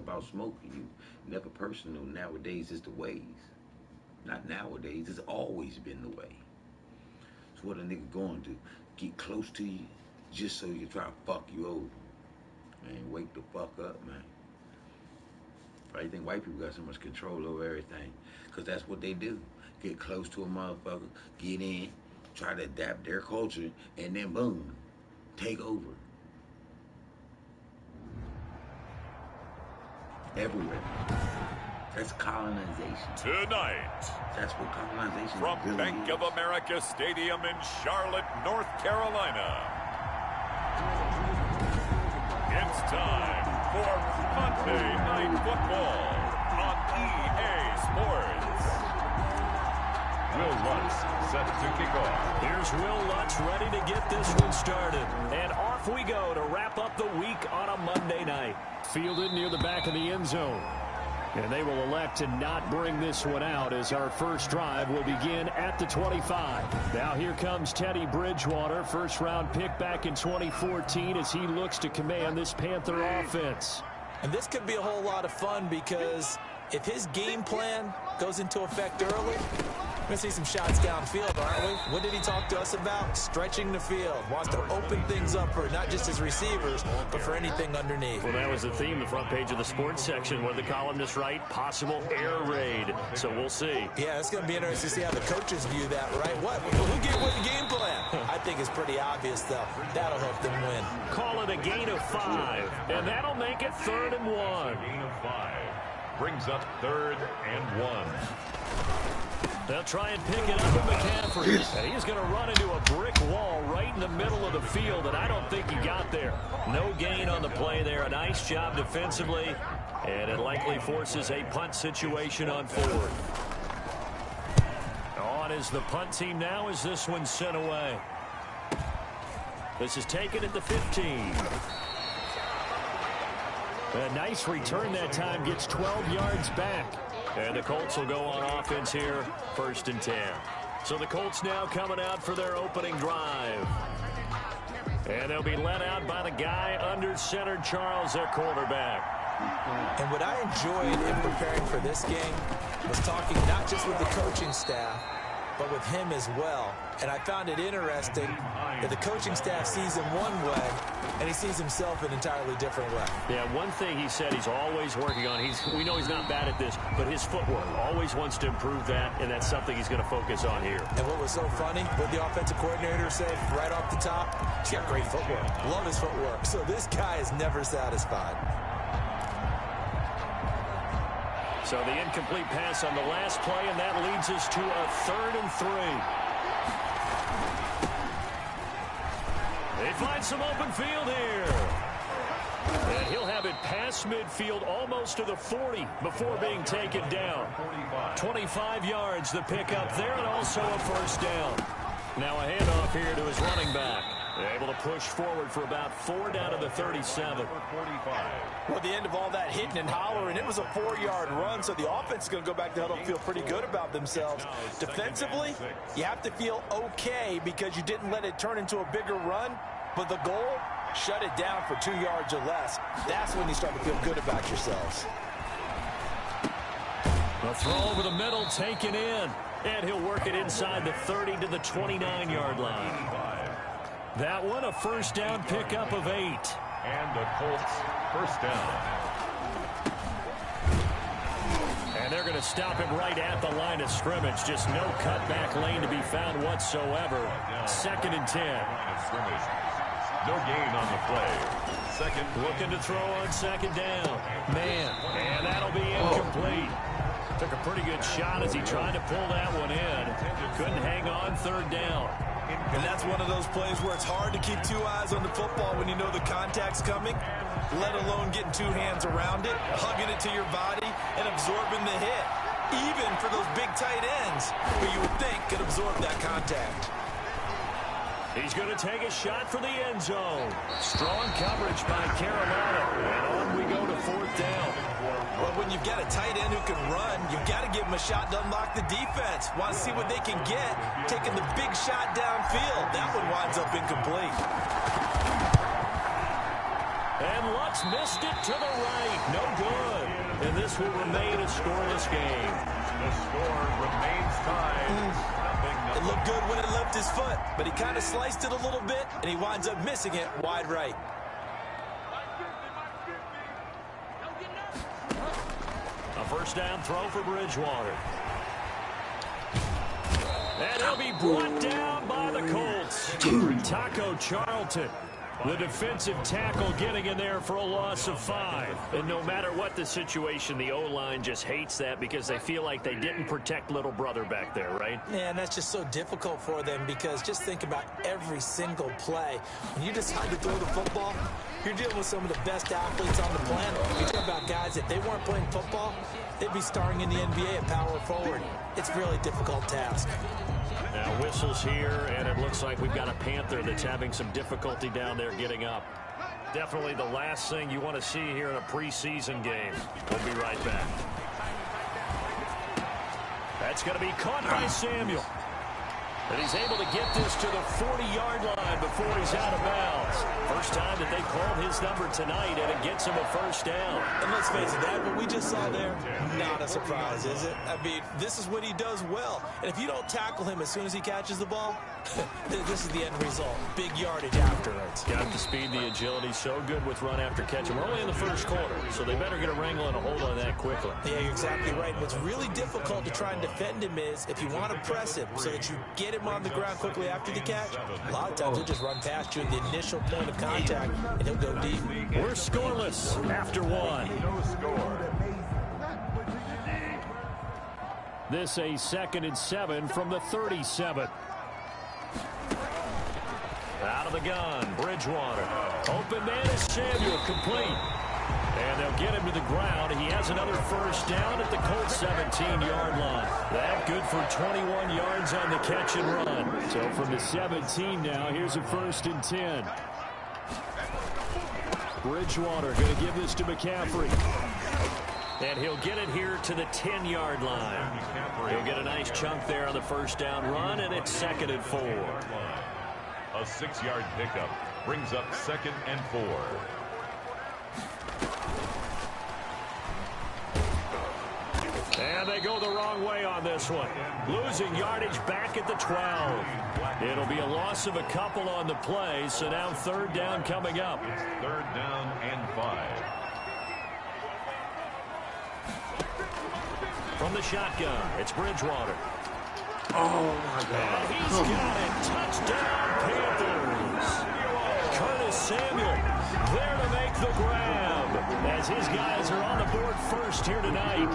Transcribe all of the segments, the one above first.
about smoking. You never personal. Nowadays, it's the ways. Not nowadays. It's always been the way. So what a nigga going to do? Get close to you just so you try to fuck you over. Man, wake the fuck up, man. Why you think white people got so much control over everything? Because that's what they do. Get close to a motherfucker, get in, try to adapt their culture, and then boom, take over. Everywhere. That's colonization. Tonight, that's what colonization from really Bank is. of America Stadium in Charlotte, North Carolina, it's time for Monday Night Football on EA Sports. Will Lutz set to kick off. Here's Will Lutz ready to get this one started. And off we go to wrap up the week on a Monday night. Fielded near the back of the end zone. And they will elect to not bring this one out as our first drive will begin at the 25. Now here comes Teddy Bridgewater, first-round pick back in 2014 as he looks to command this Panther offense. And this could be a whole lot of fun because if his game plan goes into effect early, we're going to see some shots downfield, aren't we? What did he talk to us about? Stretching the field. Wants to open things up for not just his receivers, but for anything underneath. Well, that was the theme, the front page of the sports section, where the columnists write, possible air raid. So we'll see. Yeah, it's going to be interesting to see how the coaches view that, right? Who gave away the game plan? I think it's pretty obvious, though. That'll help them win. Call it a gain of 5, and that'll make it 3rd and 1. Gain of 5 brings up 3rd and 1. They'll try and pick it up with McCaffrey. And he's going to run into a brick wall right in the middle of the field, and I don't think he got there. No gain on the play there. A nice job defensively, and it likely forces a punt situation on 4th. On is the punt team now as this one's sent away. This is taken at the 15. A nice return that time, gets 12 yards back. And the Colts will go on offense here, 1st and 10. So the Colts now coming out for their opening drive. And they'll be led out by the guy under center, Charles, their quarterback. And what I enjoyed in preparing for this game was talking not just with the coaching staff, but with him as well. And I found it interesting that the coaching staff sees him one way, and he sees himself an entirely different way. Yeah, one thing he said he's always working on, we know he's not bad at this, but his footwork, always wants to improve that, and that's something he's going to focus on here. And what was so funny, what the offensive coordinator said right off the top, he's got great footwork. Love his footwork. So this guy is never satisfied. So the incomplete pass on the last play, and that leads us to a 3rd and 3. They find some open field here. And he'll have it past midfield almost to the 40 before being taken down. 25 yards the pickup there, and also a 1st down. Now a handoff here to his running back. They're able to push forward for about 4 down to the 37. Well, at the end of all that hitting and hollering, it was a 4-yard run, so the offense is going to go back to huddle and feel pretty good about themselves. Defensively, you have to feel okay because you didn't let it turn into a bigger run, but the goal, shut it down for 2 yards or less. That's when you start to feel good about yourselves. The throw over the middle, taken in, and he'll work it inside the 30 to the 29-yard line. That one, a 1st down pickup of 8. And the Colts 1st down. And they're going to stop him right at the line of scrimmage. Just no cutback lane to be found whatsoever. 2nd and 10. No gain on the play. 2nd. Looking to throw on 2nd down. Man, and that'll be incomplete. Took a pretty good shot as he tried to pull that one in. Couldn't hang on 3rd down. And that's one of those plays where it's hard to keep 2 eyes on the football when you know the contact's coming, let alone getting 2 hands around it, hugging it to your body, and absorbing the hit, even for those big tight ends who you would think could absorb that contact. He's going to take a shot for the end zone. Strong coverage by Carolina. And on we go to 4th down. Well, when you've got a tight end who can run, you've got to give him a shot to unlock the defense. Want to see what they can get. Taking the big shot downfield. That one winds up incomplete. And Lutz missed it to the right. No good. and this will remain a scoreless game. The score remains tied. It looked good when it left his foot, but he kind of sliced it a little bit, and he winds up missing it wide right. A first down throw for Bridgewater. And he'll be brought down by the Colts. Taco Charlton, the defensive tackle, getting in there for a loss of 5. And no matter what the situation, the O-line just hates that because they feel like they didn't protect little brother back there, right? Yeah, and that's just so difficult for them because just think about every single play. When you decide to throw the football, you're dealing with some of the best athletes on the planet. You talk about guys, if they weren't playing football, they'd be starring in the NBA at power forward. It's a really difficult task. Now whistles here, and it looks like we've got a Panther that's having some difficulty down there getting up. Definitely the last thing you want to see here in a preseason game. We'll be right back. That's going to be caught by Samuel. And he's able to get this to the 40-yard line before he's out of bounds. First time that they called his number tonight, and it gets him a first down. And let's face it, that what we just saw there, not a surprise, is it? I mean, this is what he does well. And if you don't tackle him as soon as he catches the ball, this is the end result. Big yardage afterwards. Got the speed, the agility, so good with run after catch. We're only in the first quarter, so they better get a wrangle and a hold on that quickly. Yeah, you're exactly right. What's really difficult to try and defend him is if you want to press him so that you get him on the ground quickly after the catch, a lot of times he'll just run past you at the initial point of contact, and he'll go deep. We're scoreless after 1. No score. This a 2nd and 7 from the 37. Out of the gun, Bridgewater. Open man is Samuel, complete. And they'll get him to the ground. He has another first down at the Colts 17-yard line. That good for 21 yards on the catch and run. So from the 17 now, here's a 1st and 10. Bridgewater going to give this to McCaffrey. And he'll get it here to the 10-yard line. He'll get a nice chunk there on the first down run, and it's 2nd and 4. A 6-yard pickup brings up 2nd and 4. And they go the wrong way on this one. Losing yardage back at the 12. It'll be a loss of a couple on the play, so now 3rd down coming up. 3rd down and 5. From the shotgun, it's Bridgewater. Oh, my God. And he's got it. Touchdown, Panthers. Curtis Samuel there to make the grab as his guys are on the board first here tonight.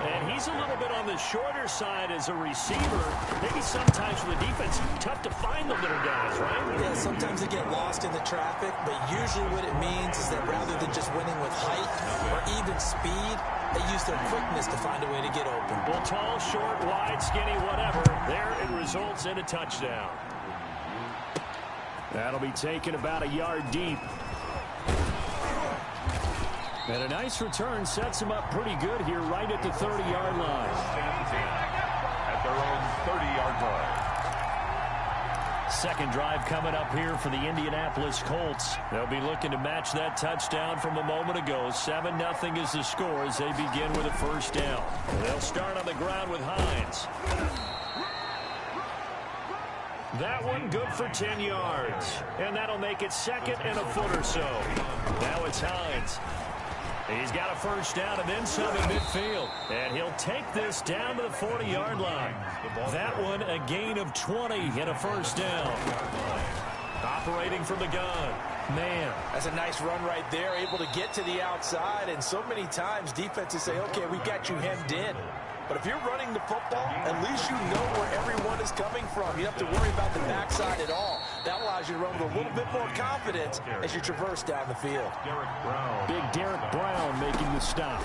And he's a little bit on the shorter side as a receiver. Maybe sometimes for the defense, tough to find the little guys, right? Yeah, sometimes they get lost in the traffic, but usually what it means is that rather than just winning with height or even speed, they use their quickness to find a way to get open. Well, tall, short, wide, skinny, whatever. There it results in a touchdown. That'll be taken about a yard deep. And a nice return sets him up pretty good here right at the 30-yard line. At their own 30-yard line. Second drive coming up here for the Indianapolis Colts. They'll be looking to match that touchdown from a moment ago. 7-0 is the score as they begin with a first down. They'll start on the ground with Hines. That one good for 10 yards. And that'll make it 2nd and a foot or so. Now it's Hines. He's got a first down and then some in midfield. And he'll take this down to the 40-yard line. That one a gain of 20 and a first down. Operating from the gun. Man. That's a nice run right there, able to get to the outside. And so many times defenses say, okay, we've got you hemmed in. But if you're running the football, at least you know where everyone is coming from. You don't have to worry about the backside at all. That allows you to run with a little bit more confidence as you traverse down the field. Big Derek Brown making the stop.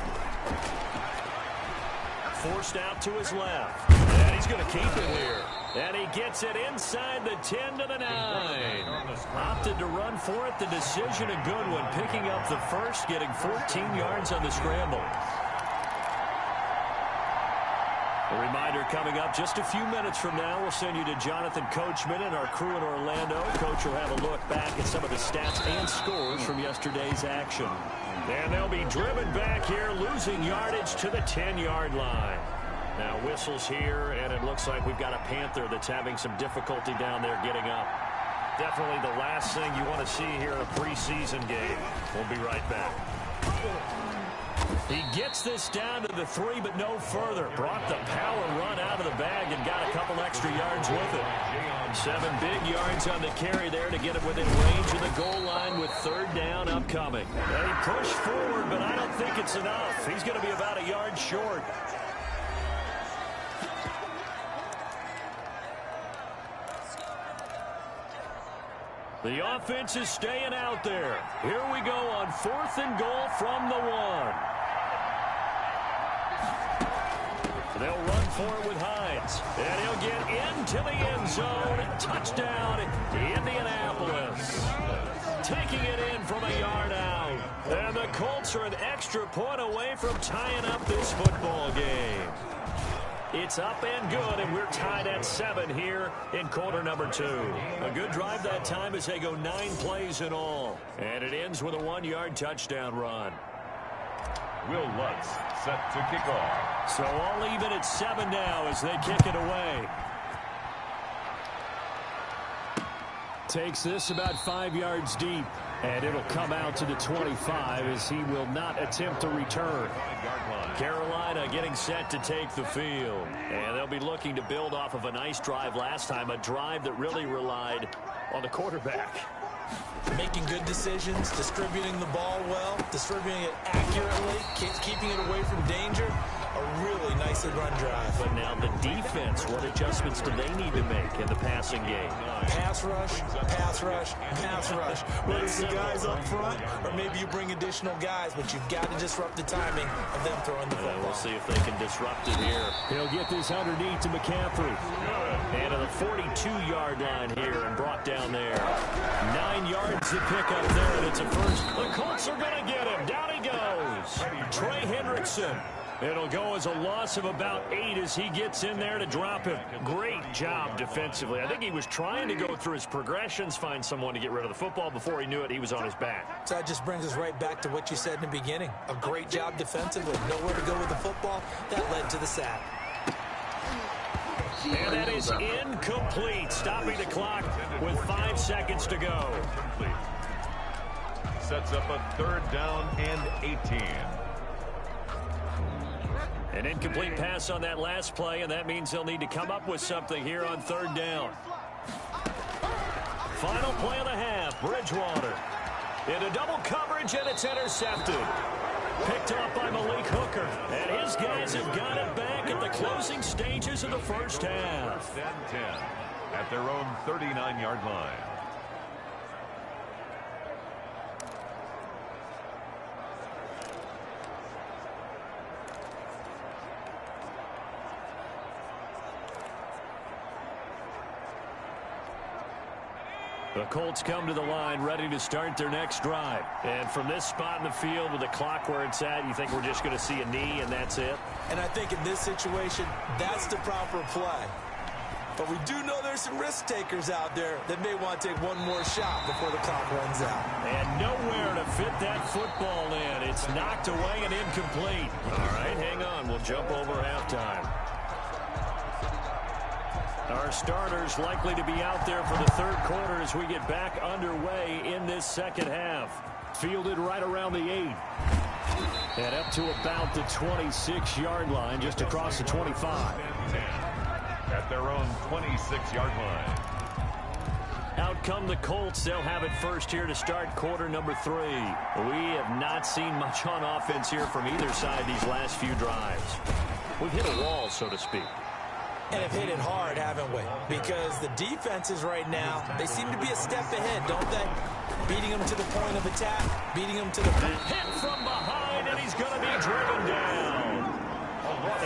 Forced out to his left. And he's going to keep it here. And he gets it inside the 10 to the 9. Opted to run for it. The decision a good one. Picking up the first, getting 14 yards on the scramble. A reminder coming up just a few minutes from now. We'll send you to Jonathan Coachman and our crew in Orlando. Coach will have a look back at some of the stats and scores from yesterday's action. And they'll be driven back here, losing yardage to the 10-yard line. Now whistles here, and it looks like we've got a Panther that's having some difficulty down there getting up. Definitely the last thing you want to see here in a preseason game. We'll be right back. He gets this down to the 3, but no further. Brought the power run out of the bag and got a couple extra yards with it. 7 big yards on the carry there to get it within range of the goal line with 3rd down upcoming. They push forward, but I don't think it's enough. He's going to be about a yard short. The offense is staying out there. Here we go on 4th and goal from the 1. They'll run for it with Hines. And he'll get into the end zone. Touchdown, Indianapolis. Taking it in from a yard out. And the Colts are an extra point away from tying up this football game. It's up and good, and we're tied at 7 here in quarter number 2. A good drive that time as they go 9 plays in all. And it ends with a 1-yard touchdown run. Will Lutz set to kick off. So all even at 7 now as they kick it away. Takes this about 5 yards deep. And it'll come out to the 25 as he will not attempt to return. Carolina getting set to take the field. And they'll be looking to build off of a nice drive last time. A drive that really relied on the quarterback. Making good decisions, distributing the ball well, distributing it accurately, keeping it away from danger. A really nicely run drive. But now the defense, what adjustments do they need to make in the passing game? Pass rush, pass rush, pass rush. Whether it's the guys up front or maybe you bring additional guys, but you've got to disrupt the timing of them throwing the football. We'll see if they can disrupt it here. He'll get this underneath to McCaffrey. And to the 42-yard line here and brought down there. 9 yards to pick up there, and it's a first. The Colts are going to get him. Down he goes. Trey Hendrickson. It'll go as a loss of about 8 as he gets in there to drop him. Great job defensively. I think he was trying to go through his progressions, find someone to get rid of the football. Before he knew it, he was on his back. So that just brings us right back to what you said in the beginning. A great job defensively. Nowhere to go with the football. That led to the sack. And that is incomplete. Stopping the clock with 5 seconds to go. Sets up a 3rd down and 18. An incomplete pass on that last play, and that means they'll need to come up with something here on 3rd down. Final play of the half, Bridgewater. Into double coverage, and it's intercepted. Picked up by Malik Hooker, and his guys have got it back at the closing stages of the first half. 1st and 10 at their own 39-yard line. The Colts come to the line ready to start their next drive. And from this spot in the field with the clock where it's at, you think we're just going to see a knee and that's it? And I think in this situation, that's the proper play. But we do know there's some risk takers out there that may want to take one more shot before the clock runs out. And nowhere to fit that football in. It's knocked away and incomplete. All right, hang on. We'll jump over halftime. Our starters likely to be out there for the 3rd quarter as we get back underway in this second half. Fielded right around the 8. And up to about the 26-yard line, just across the 25. At their own 26-yard line. Out come the Colts. They'll have it first here to start quarter number 3. We have not seen much on offense here from either side these last few drives. We've hit a wall, so to speak. And have hit it hard, haven't we? Because the defenses right now, they seem to be a step ahead, don't they? Beating them to the point of attack, beating them to the... Hit from behind, and he's going to be driven down.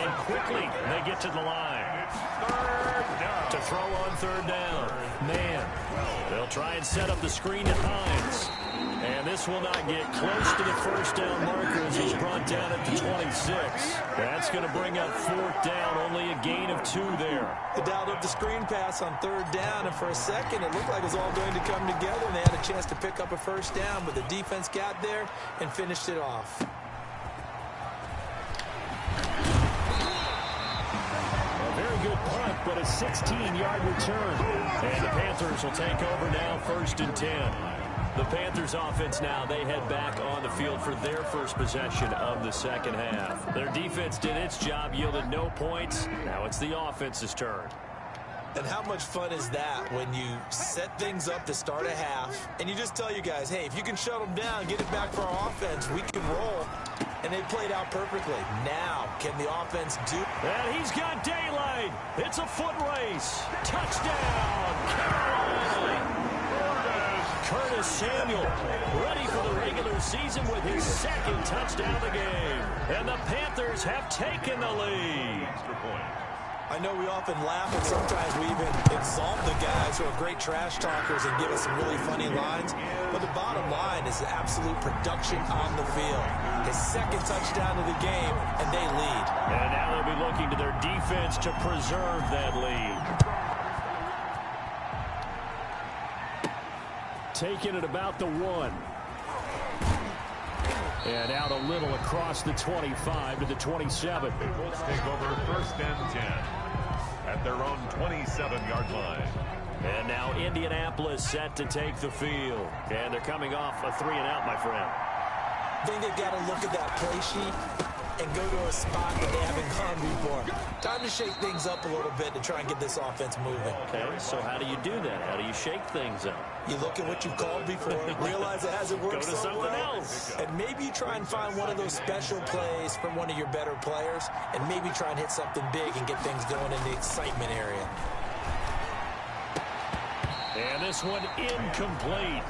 And quickly, they get to the line. 3rd down. To throw on 3rd down. Man, they'll try and set up the screen to Hines. And this will not get close to the first down marker as he's brought down at the 26. That's going to bring up fourth down, only a gain of 2 there. They dialed up the screen pass on third down, and for a second it looked like it was all going to come together, and they had a chance to pick up a first down, but the defense got there and finished it off. A very good punt, but a 16-yard return. And the Panthers will take over now, 1st and 10. The Panthers offense now, they head back on the field for their first possession of the second half. Their defense did its job, yielded no points. Now it's the offense's turn. And how much fun is that when you set things up to start a half and you just tell you guys, hey, if you can shut them down, get it back for our offense, we can roll. And they played out perfectly. Now, can the offense do? And he's got daylight. It's a foot race. Touchdown, Carolina. Curtis Samuel ready for the regular season with his second touchdown of the game. And the Panthers have taken the lead. I know we often laugh, and sometimes we even exalt the guys who are great trash talkers and give us some really funny lines. But the bottom line is absolute production on the field. His second touchdown of the game, and they lead. And now they'll be looking to their defense to preserve that lead. Taking it about the 1. And out a little across the 25 to the 27. The Colts take over 1st and 10 at their own 27-yard line. And now Indianapolis set to take the field. And they're coming off a 3-and-out, my friend. I think they've got to look at that play sheet and go to a spot that they haven't gone before. Time to shake things up a little bit to try and get this offense moving. Okay, so how do you do that? How do you shake things up? You look at what you've called before, realize it hasn't worked Go to something else. And maybe you try and find one of those special plays from one of your better players, and maybe try and hit something big and get things going in the excitement area. And this one incomplete.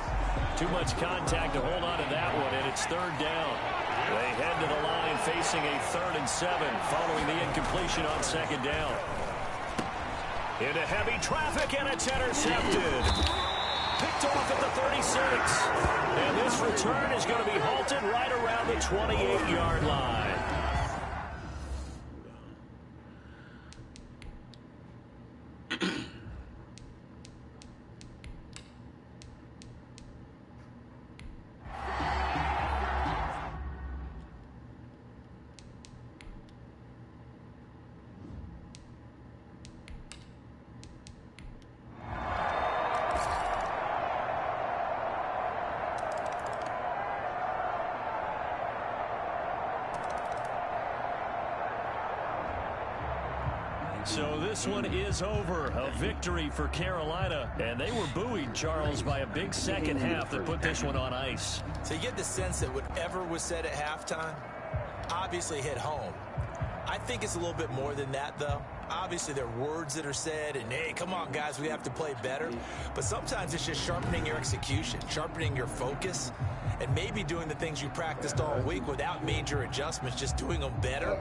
Too much contact to hold on to that one, and it's 3rd down. They head to the line facing a 3rd and 7 following the incompletion on 2nd down. Into heavy traffic, and it's intercepted. Picked off at the 36. And this return is going to be halted right around the 28-yard line. So this one is over. A victory for Carolina. And they were buoyed, Charles, by a big second half that put this one on ice. So you get the sense that whatever was said at halftime obviously hit home. I think it's a little bit more than that, though. Obviously, there are words that are said, and, hey, come on, guys, we have to play better. But sometimes it's just sharpening your execution, sharpening your focus, and maybe doing the things you practiced all week without major adjustments, just doing them better.